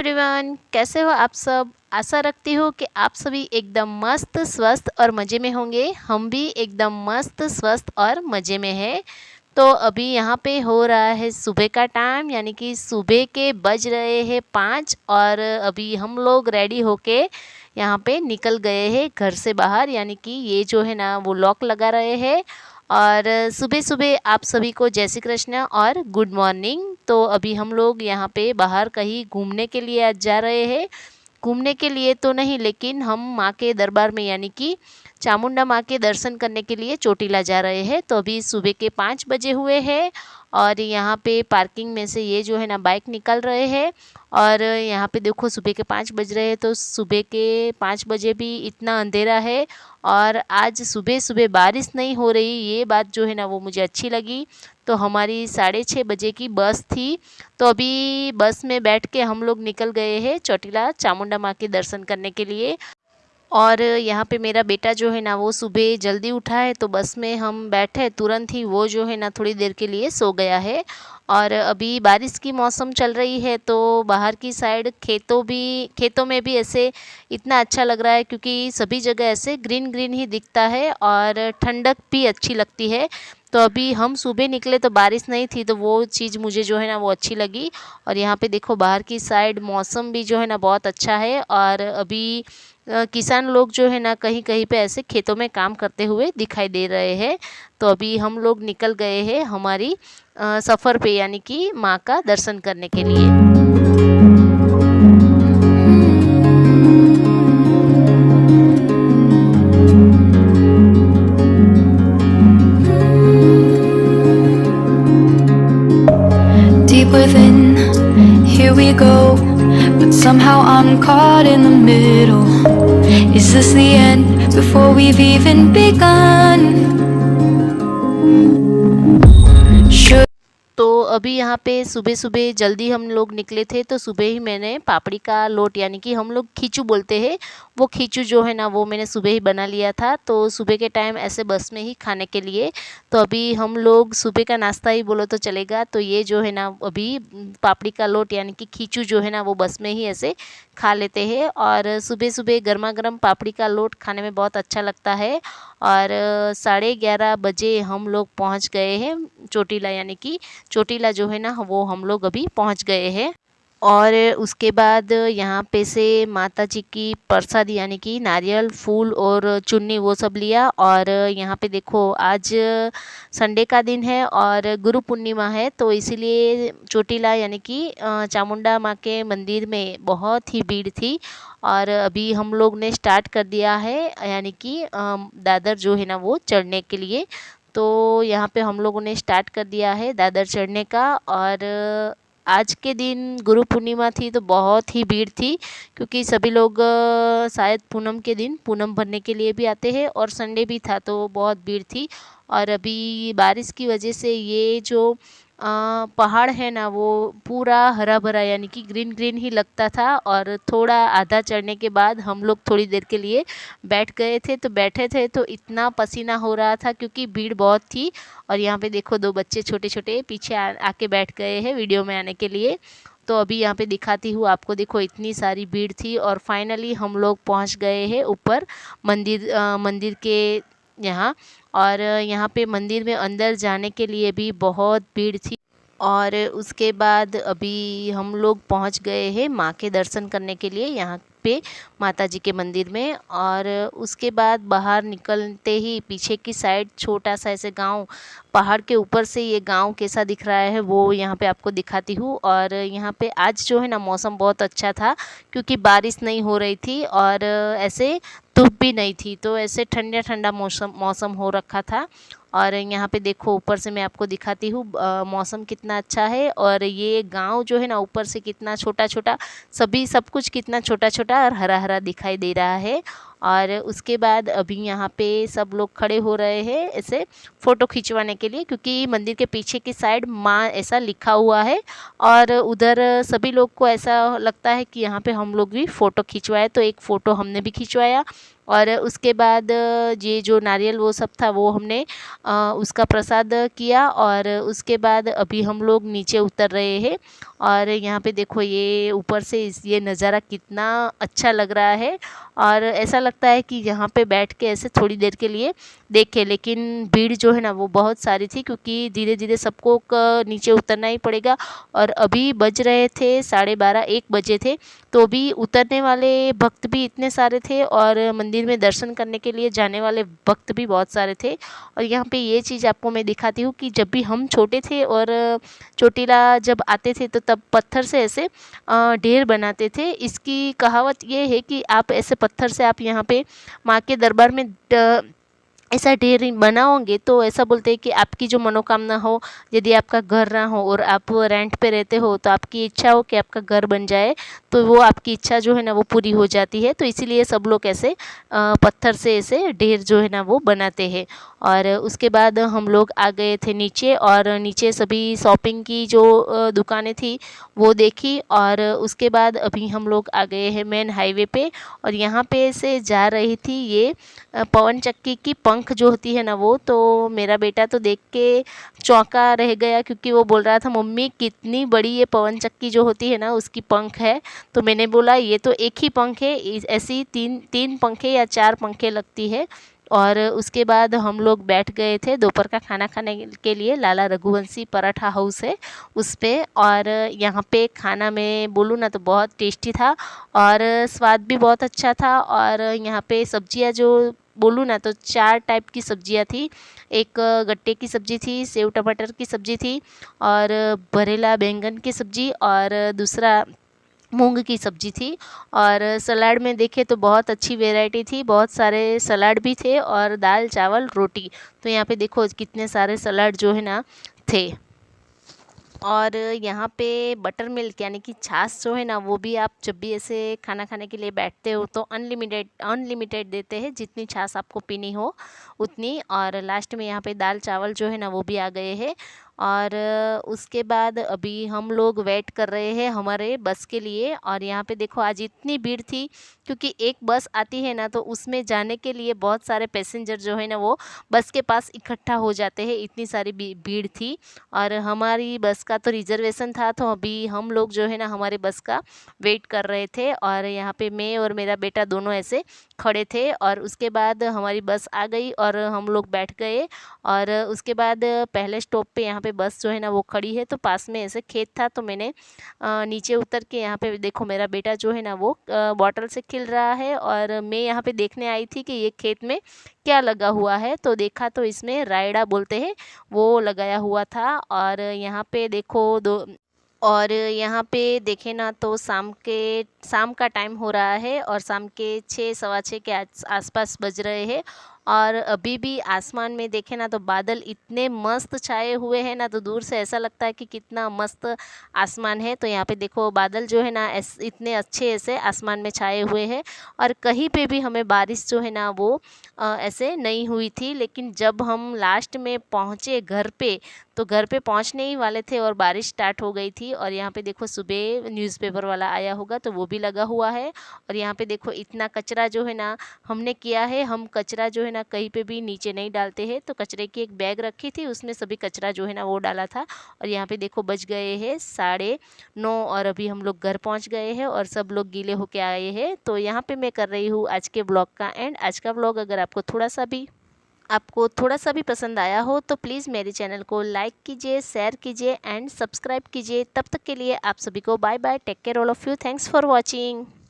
Everyone, कैसे हो आप सब। आशा रखती हूँ कि आप सभी एकदम मस्त स्वस्थ और मज़े में होंगे। हम भी एकदम मस्त स्वस्थ और मज़े में हैं। तो अभी यहाँ पे हो रहा है सुबह का टाइम, यानी कि सुबह के बज रहे हैं 5 और अभी हम लोग रेडी होके यहाँ पे निकल गए हैं घर से बाहर। यानी कि ये जो है ना वो लॉक लगा रहे हैं। और सुबह सुबह आप सभी को जय श्री कृष्ण और गुड मॉर्निंग। तो अभी हम लोग यहाँ पे बाहर कहीं घूमने के लिए आज जा रहे हैं। घूमने के लिए तो नहीं, लेकिन हम माँ के दरबार में यानी कि चामुंडा माँ के दर्शन करने के लिए चोटीला जा रहे हैं। तो अभी सुबह के 5 बजे हुए हैं और यहाँ पे पार्किंग में से ये जो है ना बाइक निकल रहे हैं। और यहाँ पे देखो सुबह के 5 बज रहे हैं, तो सुबह के 5 बजे भी इतना अंधेरा है। और आज सुबह सुबह बारिश नहीं हो रही, ये बात जो है ना वो मुझे अच्छी लगी। तो हमारी 6:30 बजे की बस थी। तो अभी बस में बैठ के हम लोग निकल गए हैं चोटीला चामुंडा माँ के दर्शन करने के लिए। और यहाँ पे मेरा बेटा जो है ना वो सुबह जल्दी उठा है, तो बस में हम बैठे तुरंत ही वो जो है ना थोड़ी देर के लिए सो गया है। और अभी बारिश की मौसम चल रही है, तो बाहर की साइड खेतों में भी ऐसे इतना अच्छा लग रहा है, क्योंकि सभी जगह ऐसे ग्रीन ग्रीन ही दिखता है और ठंडक भी अच्छी लगती है। तो अभी हम सुबह निकले तो बारिश नहीं थी, तो वो चीज़ मुझे जो है ना वो अच्छी लगी। और यहाँ पे देखो बाहर की साइड मौसम भी जो है ना बहुत अच्छा है। और अभी किसान लोग जो है ना कहीं कहीं पे ऐसे खेतों में काम करते हुए दिखाई दे रहे हैं। तो अभी हम लोग निकल गए हैं हमारी सफ़र पे, यानी कि माँ का दर्शन करने के लिए। Deep within, here we go, but somehow I'm caught in the middle. Is this the end before we've even begun? Should तो अभी यहाँ पे सुबह सुबह जल्दी हम लोग निकले थे, तो सुबह ही मैंने पापड़ी का लोट यानी कि हम लोग खींचू बोलते हैं, वो खींचू जो है ना वो मैंने सुबह ही बना लिया था। तो सुबह के टाइम ऐसे बस में ही खाने के लिए। तो अभी हम लोग सुबह का नाश्ता ही बोलो तो चलेगा। तो ये जो है ना अभी पापड़ी का लोट यानी कि खींचू जो है ना वो बस में ही ऐसे खा लेते हैं। और सुबह सुबह गर्मा गर्म पापड़ी का लोट खाने में बहुत अच्छा लगता है। और 11:30 बजे हम लोग पहुँच गए हैं चोटीला, यानी कि चोटीला जो है ना वो हम लोग अभी पहुंच गए हैं। और उसके बाद यहाँ पे से माता जी की प्रसाद यानी कि नारियल फूल और चुन्नी वो सब लिया। और यहाँ पे देखो आज संडे का दिन है और गुरु पूर्णिमा है, तो इसीलिए चोटीला यानी कि चामुंडा माँ के मंदिर में बहुत ही भीड़ थी। और अभी हम लोग ने स्टार्ट कर दिया है यानी कि दादर जो है ना वो चढ़ने के लिए। तो यहाँ पे हम लोगों ने स्टार्ट कर दिया है दादर चढ़ने का। और आज के दिन गुरु पूर्णिमा थी तो बहुत ही भीड़ थी, क्योंकि सभी लोग शायद पूनम के दिन पूनम भरने के लिए भी आते हैं, और संडे भी था तो बहुत भीड़ थी। और अभी बारिश की वजह से ये जो पहाड़ है ना वो पूरा हरा भरा यानी कि ग्रीन ग्रीन ही लगता था। और थोड़ा आधा चढ़ने के बाद हम लोग थोड़ी देर के लिए बैठ गए थे, तो बैठे थे तो इतना पसीना हो रहा था क्योंकि भीड़ बहुत थी। और यहाँ पे देखो 2 बच्चे छोटे छोटे पीछे आके बैठ गए हैं वीडियो में आने के लिए। तो अभी यहाँ पे दिखाती हूँ आपको, देखो इतनी सारी भीड़ थी। और फाइनली हम लोग पहुँच गए हैं ऊपर मंदिर के यहाँ। और यहाँ पे मंदिर में अंदर जाने के लिए भी बहुत भीड़ थी। और उसके बाद अभी हम लोग पहुँच गए हैं माँ के दर्शन करने के लिए यहाँ पे माता जी के मंदिर में। और उसके बाद बाहर निकलते ही पीछे की साइड छोटा सा ऐसे गांव, पहाड़ के ऊपर से ये गांव कैसा दिख रहा है वो यहाँ पे आपको दिखाती हूँ। और यहाँ पे आज जो है ना मौसम बहुत अच्छा था, क्योंकि बारिश नहीं हो रही थी और ऐसे धूप भी नहीं थी, तो ऐसे ठंडा ठंडा मौसम हो रखा था। और यहाँ पे देखो ऊपर से मैं आपको दिखाती हूँ मौसम कितना अच्छा है। और ये गांव जो है ना ऊपर से कितना छोटा छोटा, सब कुछ कितना छोटा छोटा और हरा हरा दिखाई दे रहा है। और उसके बाद अभी यहाँ पे सब लोग खड़े हो रहे हैं ऐसे फ़ोटो खिंचवाने के लिए, क्योंकि मंदिर के पीछे की साइड माँ ऐसा लिखा हुआ है। और उधर सभी लोग को ऐसा लगता है कि यहाँ पे हम लोग भी फ़ोटो खिंचवाए, तो एक फ़ोटो हमने भी खिंचवाया। और उसके बाद ये जो नारियल वो सब था वो हमने उसका प्रसाद किया। और उसके बाद अभी हम लोग नीचे उतर रहे हैं। और यहाँ पे देखो ये ऊपर से ये नज़ारा कितना अच्छा लग रहा है। और ऐसा लगता है कि यहाँ पे बैठ के ऐसे थोड़ी देर के लिए देखे, लेकिन भीड़ जो है ना वो बहुत सारी थी, क्योंकि धीरे धीरे सबको नीचे उतरना ही पड़ेगा। और अभी बज रहे थे 12:30 1 बजे थे, तो भी उतरने वाले भक्त भी इतने सारे थे और मंदिर में दर्शन करने के लिए जाने वाले भक्त भी बहुत सारे थे। और यहाँ पे ये चीज़ आपको मैं दिखाती हूँ कि जब भी हम छोटे थे और चोटीला जब आते थे तो तब पत्थर से ऐसे ढेर बनाते थे। इसकी कहावत ये है कि आप ऐसे पत्थर से आप यहाँ पे माँ के दरबार में ऐसा ढेर बनाओगे तो ऐसा बोलते हैं कि आपकी जो मनोकामना हो, यदि आपका घर ना हो और आप रेंट पे रहते हो तो आपकी इच्छा हो कि आपका घर बन जाए, तो वो आपकी इच्छा जो है ना वो पूरी हो जाती है। तो इसीलिए सब लोग ऐसे पत्थर से ऐसे ढेर जो है ना वो बनाते हैं। और उसके बाद हम लोग आ गए थे नीचे, और नीचे सभी शॉपिंग की जो दुकानें थी वो देखी। और उसके बाद अभी हम लोग आ गए हैं मेन हाईवे पे, और यहाँ पे से जा रही थी ये पवन चक्की की पंख जो होती है ना वो। तो मेरा बेटा तो देख के चौंका रह गया, क्योंकि वो बोल रहा था मम्मी कितनी बड़ी ये पवन चक्की जो होती है ना उसकी पंख है। तो मैंने बोला ये तो एक ही पंख है, ऐसी तीन तीन पंखे या 4 पंखे लगती है। और उसके बाद हम लोग बैठ गए थे दोपहर का खाना खाने के लिए। लाला रघुवंशी पराठा हाउस है उस पे, और यहाँ पे खाना मैं बोलूँ ना तो बहुत टेस्टी था और स्वाद भी बहुत अच्छा था। और यहाँ पे सब्जियाँ जो बोलूँ ना तो 4 टाइप की सब्जियाँ थी। एक गट्टे की सब्ज़ी थी, सेव टमाटर की सब्ज़ी थी, और भरेला बैंगन की सब्ज़ी, और दूसरा मूंग की सब्ज़ी थी। और सलाद में देखे तो बहुत अच्छी वैरायटी थी, बहुत सारे सलाद भी थे, और दाल चावल रोटी। तो यहाँ पे देखो कितने सारे सलाद जो है ना थे। और यहाँ पे बटर मिल्क यानी कि छाछ जो है ना वो भी आप जब भी ऐसे खाना खाने के लिए बैठते हो तो अनलिमिटेड देते हैं, जितनी छाछ आपको पीनी हो उतनी। और लास्ट में यहाँ पे दाल चावल जो है ना वो भी आ गए हैं। और उसके बाद अभी हम लोग वेट कर रहे हैं हमारे बस के लिए। और यहाँ पे देखो आज इतनी भीड़ थी, क्योंकि एक बस आती है ना तो उसमें जाने के लिए बहुत सारे पैसेंजर जो है ना वो बस के पास इकट्ठा हो जाते हैं, इतनी सारी भीड़ थी। और हमारी बस का तो रिजर्वेशन था, तो अभी हम लोग जो है ना हमारे बस का वेट कर रहे थे। और यहाँ पे मैं और मेरा बेटा दोनों ऐसे खड़े थे। और उसके बाद हमारी बस आ गई और हम लोग बैठ गए। और उसके बाद पहले स्टॉप पे यहाँ पे बस जो है ना वो खड़ी है, तो पास में ऐसे खेत था, तो मैंने नीचे उतर के यहाँ पे देखो मेरा बेटा जो है ना वो बॉटल से खेल रहा है। और मैं यहाँ पे देखने आई थी कि ये खेत में क्या लगा हुआ है, तो देखा तो इसमें रायड़ा बोलते हैं वो लगाया हुआ था। और यहाँ पे देखो और यहाँ पे देखे ना तो शाम का टाइम हो रहा है, और शाम के 6 सवा 6 के आसपास बज रहे हैं। और अभी भी आसमान में देखे ना तो बादल इतने मस्त छाए हुए हैं ना, तो दूर से ऐसा लगता है कि कितना मस्त आसमान है। तो यहाँ पे देखो बादल जो है ना इतने अच्छे ऐसे आसमान में छाए हुए हैं। और कहीं पे भी हमें बारिश जो है ना वो ऐसे नहीं हुई थी। लेकिन जब हम लास्ट में पहुँचे घर पे, तो घर पे पहुंचने ही वाले थे और बारिश स्टार्ट हो गई थी। और यहाँ पे देखो सुबह न्यूज़पेपर वाला आया होगा तो वो भी लगा हुआ है। और यहाँ पे देखो इतना कचरा जो है ना हमने किया है, हम कचरा जो है ना कहीं पे भी नीचे नहीं डालते हैं। तो कचरे की एक बैग रखी थी, उसमें सभी कचरा जो है ना वो डाला था। और यहाँ पे देखो बज गए हैं 9:30, और अभी हम लोग घर पहुँच गए हैं और सब लोग गीले होके आए हैं। तो यहाँ पे मैं कर रही हूँ आज के ब्लॉग का एंड। आज का ब्लॉग अगर आपको थोड़ा सा भी पसंद आया हो तो प्लीज़ मेरे चैनल को लाइक कीजिए, शेयर कीजिए एंड सब्सक्राइब कीजिए। तब तक के लिए आप सभी को bye bye, take care all of you, thanks for watching.